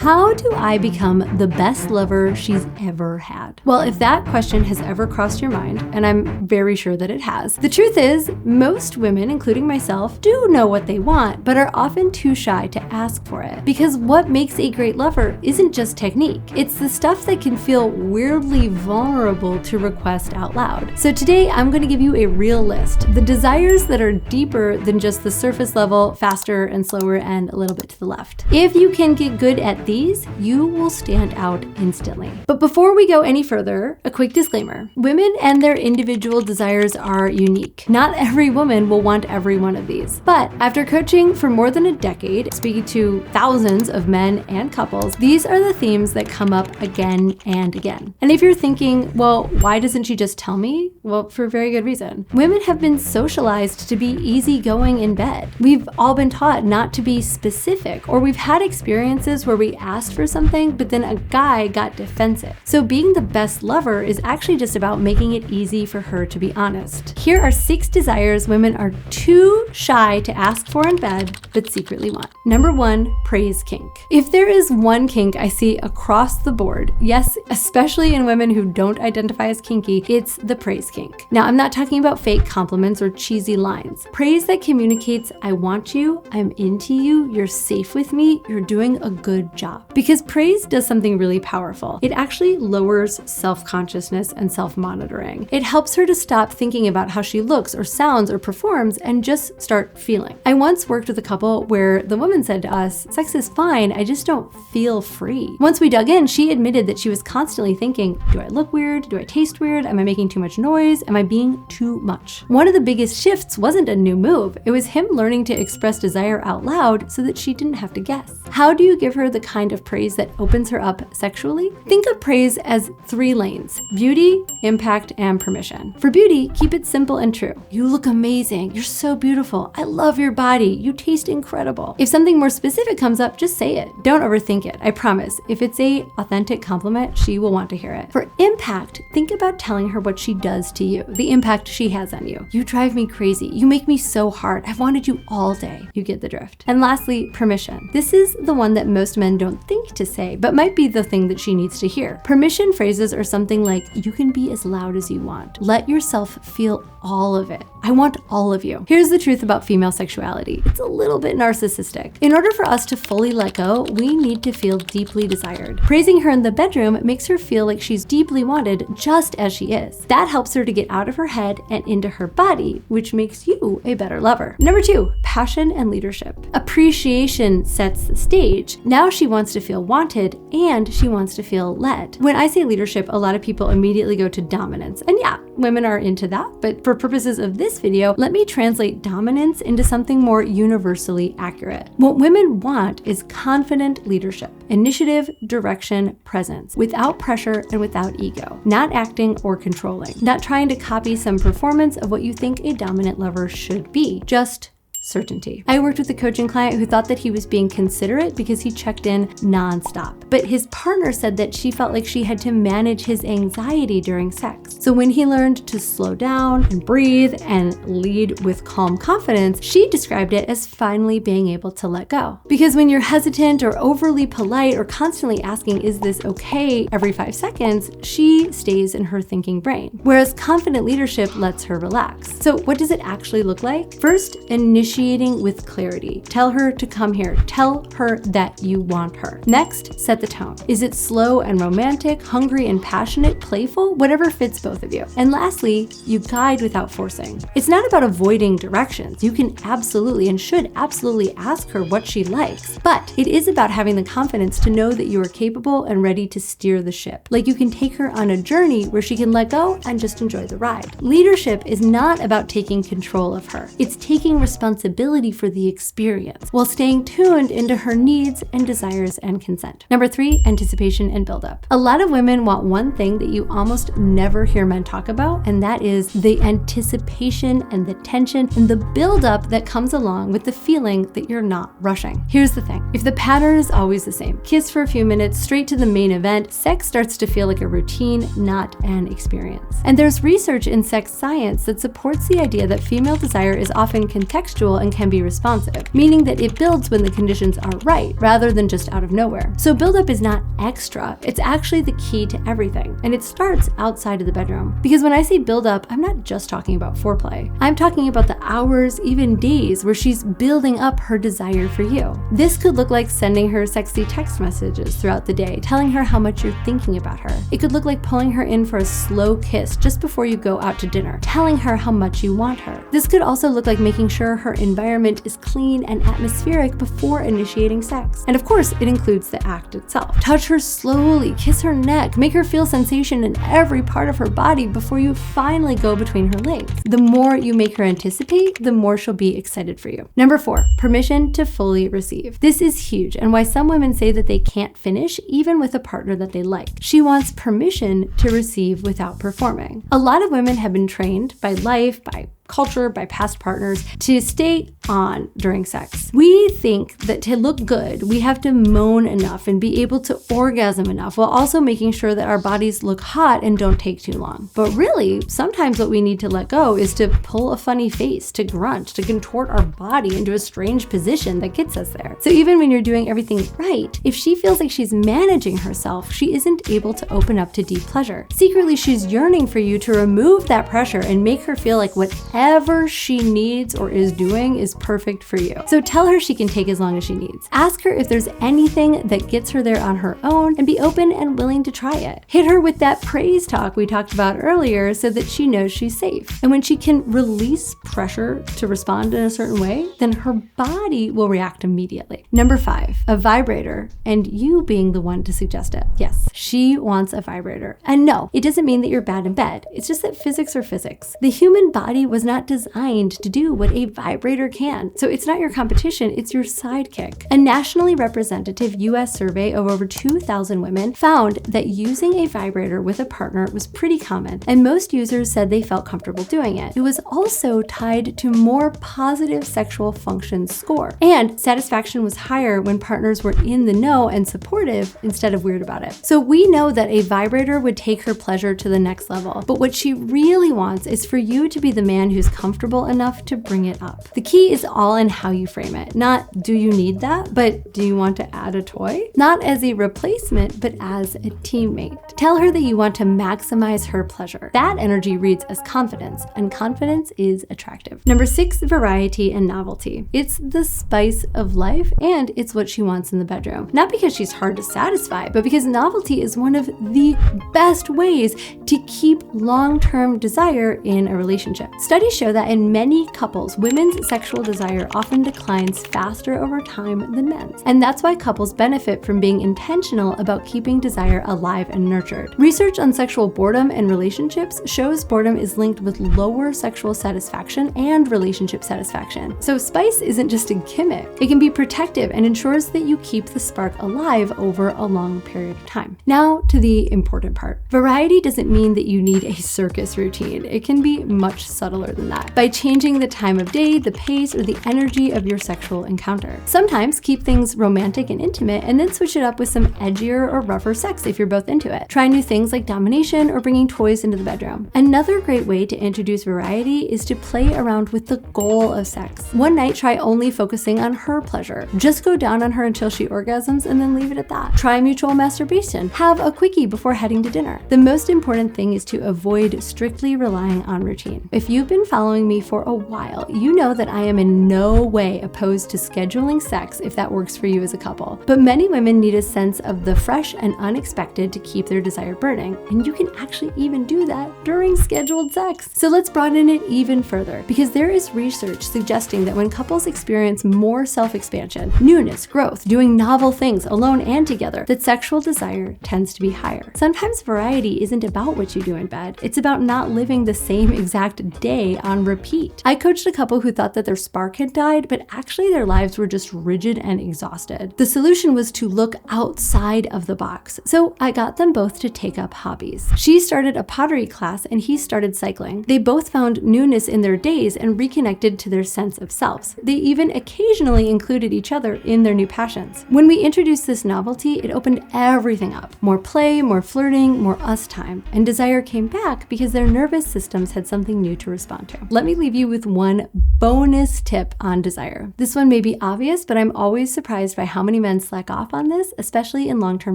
How do I become the best lover she's ever had? Well, if that question has ever crossed your mind, and I'm very sure that it has, the truth is most women, including myself, do know what they want, but are often too shy to ask for it. Because what makes a great lover isn't just technique. It's the stuff that can feel weirdly vulnerable to request out loud. So today I'm going to give you a real list. The desires that are deeper than just the surface level, faster and slower and a little bit to the left. If you can get good at these, you will stand out instantly. But before we go any further, a quick disclaimer. Women and their individual desires are unique. Not every woman will want every one of these. But after coaching for more than a decade, speaking to thousands of men and couples, these are the themes that come up again and again. And if you're thinking, well, why doesn't she just tell me? Well, for very good reason. Women have been socialized to be easygoing in bed. We've all been taught not to be specific, or we've had experiences where we asked for something, but then a guy got defensive. So being the best lover is actually just about making it easy for her to be honest. Here are 6 desires women are too shy to ask for in bed, but secretly want. Number 1, praise kink. If there is one kink I see across the board, yes, especially in women who don't identify as kinky, it's the praise kink. Now, I'm not talking about fake compliments or cheesy lines. Praise that communicates, I want you, I'm into you, you're safe with me, you're doing a good job. Because praise does something really powerful. It actually lowers self-consciousness and self-monitoring. It helps her to stop thinking about how she looks or sounds or performs and just start feeling. I once worked with a couple where the woman said to us, sex is fine, I just don't feel free. Once we dug in, she admitted that she was constantly thinking, do I look weird? Do I taste weird? Am I making too much noise? Am I being too much? One of the biggest shifts wasn't a new move. It was him learning to express desire out loud so that she didn't have to guess. How do you give her the kind of praise that opens her up sexually? Think of praise as 3 lanes: beauty, impact, and permission. For beauty, keep it simple and true. You look amazing. You're so beautiful. I love your body. You taste incredible. If something more specific comes up, just say it. Don't overthink it. I promise. If it's a authentic compliment, she will want to hear it. For impact, think about telling her what she does to you, the impact she has on you. You drive me crazy. You make me so hard. I've wanted you all day. You get the drift. And lastly, permission. This is the one that most men don't think to say, but might be the thing that she needs to hear. Permission phrases are something like, you can be as loud as you want. Let yourself feel all of it. I want all of you. Here's the truth about female sexuality. It's a little bit narcissistic. In order for us to fully let go, we need to feel deeply desired. Praising her in the bedroom makes her feel like she's deeply wanted just as she is. That helps her to get out of her head and into her body, which makes you a better lover. Number 2, passion and leadership. Appreciation sets the stage. Now she wants to feel wanted and she wants to feel led. When I say leadership, a lot of people immediately go to dominance. And yeah, women are into that, but for purposes of this video, let me translate dominance into something more universally accurate. What women want is confident leadership, initiative, direction, presence, without pressure and without ego, not acting or controlling, not trying to copy some performance of what you think a dominant lover should be, just certainty. I worked with a coaching client who thought that he was being considerate because he checked in nonstop. But his partner said that she felt like she had to manage his anxiety during sex. So when he learned to slow down and breathe and lead with calm confidence, she described it as finally being able to let go. Because when you're hesitant or overly polite or constantly asking, is this okay, every 5 seconds, she stays in her thinking brain. Whereas confident leadership lets her relax. So what does it actually look like? First, initiating with clarity. Tell her to come here. Tell her that you want her. Next, set the tone. Is it slow and romantic, hungry and passionate, playful? Whatever fits both of you. And lastly, you guide without forcing. It's not about avoiding directions. You can absolutely and should absolutely ask her what she likes, but it is about having the confidence to know that you are capable and ready to steer the ship. Like you can take her on a journey where she can let go and just enjoy the ride. Leadership is not about taking control of her. It's taking responsibility for the experience while staying tuned into her needs and desires and consent. Number 3, anticipation and buildup. A lot of women want one thing that you almost never hear men talk about, and that is the anticipation and the tension and the buildup that comes along with the feeling that you're not rushing. Here's the thing. If the pattern is always the same, kiss for a few minutes, straight to the main event, sex starts to feel like a routine, not an experience. And there's research in sex science that supports the idea that female desire is often contextual flexible and can be responsive, meaning that it builds when the conditions are right, rather than just out of nowhere. So buildup is not extra, it's actually the key to everything, and it starts outside of the bedroom. Because when I say buildup, I'm not just talking about foreplay. I'm talking about the hours, even days, where she's building up her desire for you. This could look like sending her sexy text messages throughout the day, telling her how much you're thinking about her. It could look like pulling her in for a slow kiss just before you go out to dinner, telling her how much you want her. This could also look like making sure her environment is clean and atmospheric before initiating sex. And of course, it includes the act itself. Touch her slowly, kiss her neck, make her feel sensation in every part of her body before you finally go between her legs. The more you make her anticipate, the more she'll be excited for you. Number 4, permission to fully receive. This is huge, and why some women say that they can't finish even with a partner that they like. She wants permission to receive without performing. A lot of women have been trained by life, by culture, by past partners, to stay on during sex. We think that to look good, we have to moan enough and be able to orgasm enough while also making sure that our bodies look hot and don't take too long. But really, sometimes what we need to let go is to pull a funny face, to grunt, to contort our body into a strange position that gets us there. So even when you're doing everything right, if she feels like she's managing herself, she isn't able to open up to deep pleasure. Secretly, she's yearning for you to remove that pressure and make her feel like whatever she needs or is doing is perfect for you. So tell her she can take as long as she needs. Ask her if there's anything that gets her there on her own, and be open and willing to try it. Hit her with that praise talk we talked about earlier so that she knows she's safe. And when she can release pressure to respond in a certain way, then her body will react immediately. Number 5, a vibrator, and you being the one to suggest it. Yes, she wants a vibrator. And no, it doesn't mean that you're bad in bed. It's just that physics are physics. The human body was not designed to do what a vibrator can. So it's not your competition, it's your sidekick. A nationally representative US survey of over 2,000 women found that using a vibrator with a partner was pretty common, and most users said they felt comfortable doing it. It was also tied to more positive sexual function score, and satisfaction was higher when partners were in the know and supportive instead of weird about it. So we know that a vibrator would take her pleasure to the next level, but what she really wants is for you to be the man who's comfortable enough to bring it up. The key is all in how you frame it. Not, do you need that, but do you want to add a toy? Not as a replacement, but as a teammate. Tell her that you want to maximize her pleasure. That energy reads as confidence, and confidence is attractive. Number 6, variety and novelty. It's the spice of life, and it's what she wants in the bedroom. Not because she's hard to satisfy, but because novelty is one of the best ways to keep long-term desire in a relationship. Studies show that in many couples, women's sexual desire often declines faster over time than men's. And that's why couples benefit from being intentional about keeping desire alive and nurtured. Research on sexual boredom and relationships shows boredom is linked with lower sexual satisfaction and relationship satisfaction. So spice isn't just a gimmick. It can be protective and ensures that you keep the spark alive over a long period of time. Now to the important part. Variety doesn't mean that you need a circus routine. It can be much subtler than that, by changing the time of day, the pace, or the energy of your sexual encounter. Sometimes keep things romantic and intimate, and then switch it up with some edgier or rougher sex if you're both into it. Try new things like domination or bringing toys into the bedroom. Another great way to introduce variety is to play around with the goal of sex. One night, try only focusing on her pleasure. Just go down on her until she orgasms and then leave it at that. Try mutual masturbation. Have a quickie before heading to dinner. The most important thing is to avoid strictly relying on routine. If you've been following me for a while, you know that I am in no way opposed to scheduling sex if that works for you as a couple. But many women need a sense of the fresh and unexpected to keep their desire burning, and you can actually even do that during scheduled sex. So let's broaden it even further, because there is research suggesting that when couples experience more self-expansion, newness, growth, doing novel things alone and together, that sexual desire tends to be higher. Sometimes variety isn't about what you do in bed. It's about not living the same exact day on repeat. I coached a couple who thought that their spark had died, but actually their lives were just rigid and exhausted. The solution was to look outside of the box. So I got them both to take up hobbies. She started a pottery class and he started cycling. They both found newness in their days and reconnected to their sense of selves. They even occasionally included each other in their new passions. When we introduced this novelty, it opened everything up. More play, more flirting, more us time. And desire came back because their nervous systems had something new to respond to. Let me leave you with one bonus tip on desire. This one may be obvious, but I'm always surprised by how many men slack off on this, especially in long-term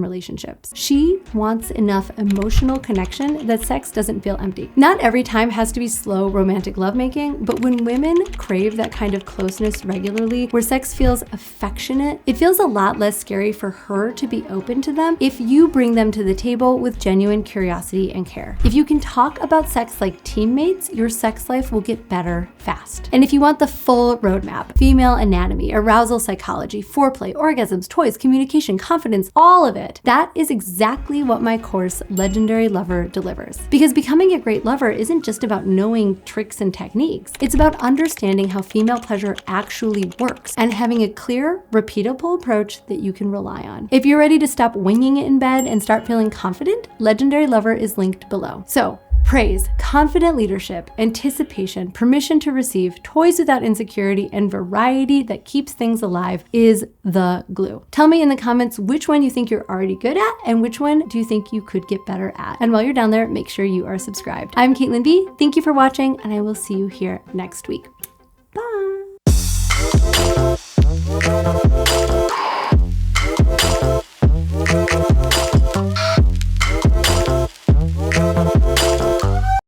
relationships. She wants enough emotional connection that sex doesn't feel empty. Not every time has to be slow, romantic lovemaking, but when women crave that kind of closeness regularly, where sex feels affectionate, it feels a lot less scary for her to be open to them if you bring them to the table with genuine curiosity and care. If you can talk about sex like teammates, your sex life will get better fast. And if you want the full roadmap, female anatomy, arousal psychology, foreplay, orgasms, toys, communication, confidence, all of it, that is exactly what my course, Legendary Lover, delivers. Because becoming a great lover isn't just about knowing tricks and techniques. It's about understanding how female pleasure actually works and having a clear, repeatable approach that you can rely on. If you're ready to stop winging it in bed and start feeling confident, Legendary Lover is linked below. So, praise, confident leadership, anticipation, permission to receive, toys without insecurity, and variety that keeps things alive is the glue. Tell me in the comments which one you think you're already good at and which one do you think you could get better at. And while you're down there, make sure you are subscribed. I'm Caitlin B. Thank you for watching, and I will see you here next week.